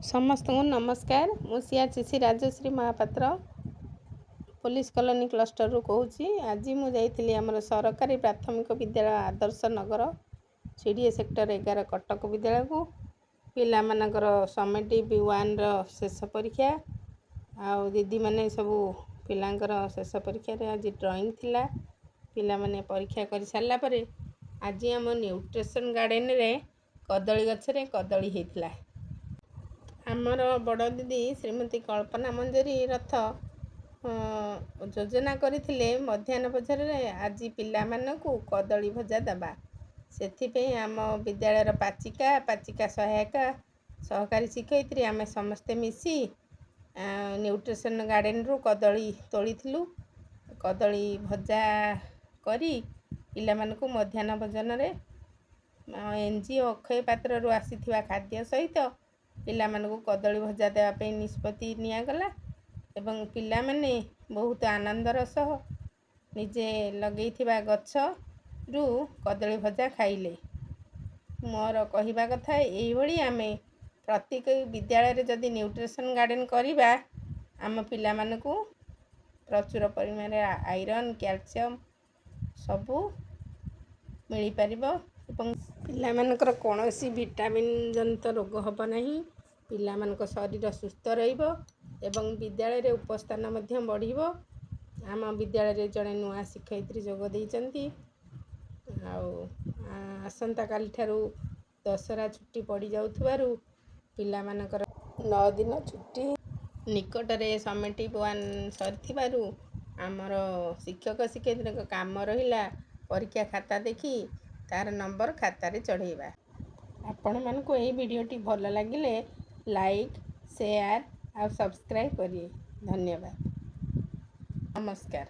समस्त को नमस्कार। मुझे Rajashree Mahapatra police colony cluster रू कहूँ। आज मुझे आमर सरकारी प्राथमिक विद्यालय आदर्श नगर सीडीए सेक्टर 11 कटक विद्यालय को पिला मानकर समेटिव 1 शेष परीक्षा आउ दीदी मैंने सब पिलांकर शेष परीक्षा रे आज ड्राइंग थिला। पिला माने परीक्षा कर सारा पर आज आम न्यूट्रिशन गार्डन रे कदली गछरे कदली हेतिला। आमर बड़ दीदी श्रीमती कल्पना मंजरी रथ योजना करथिले मध्याह्न भोजन आज पिला मानकु कदली भजा दबा से आम विद्यालय पाचिका सहायिका सहकारी शिक्षयित्री आम समस्ते मिसी न्यूट्रिशन गार्डन रू कदली तोड़ीलु। कदली भजा करी पिला मानकु मध्याह्न भोजन रे एनजीओ अक्षय पात्र रू आसीथिबा खाद्य सहित पिला मानकु कदली भजा देवाई निष्पत्ति निगला एवं पिला माने बहुत आनंदर सह निजे लगे गछ रु कदली भजा खाइले। मोर कहवा कथा यही आमे प्रत्येक विद्यालय रे जदि न्यूट्रिशन गार्डन करिबा आम पिला मानकु प्रचुर परिमाण आयरन कैल्शियम सबू मिल पारिबो एवं पिला मानकर कौनसी विटामिन जनित रोग हब नहीं। पिला मानक शरीर सुस्थ रहिबो एवं विद्यालय रे उपस्थान मध्य बढ़िबो। आम विद्यालय रे जड़े नुआ शिक्षयित्री जोग देइचंती। आसंता काली ठारू दशहरा छुट्टी पड़ जाउथबारु पिला मानकर 9 दिन छुट्टी निकट रे समेटिव 1 सरथिबारु आमर शिक्षक शिक्षयित्री काम रहिला परीक्षा खाता देखी तार नंबर खाता रे चढ़ेबा। आपण मानकु एही वीडियोटी भल लागिले लाइक शेयर और सब्सक्राइब करिए। धन्यवाद। नमस्कार।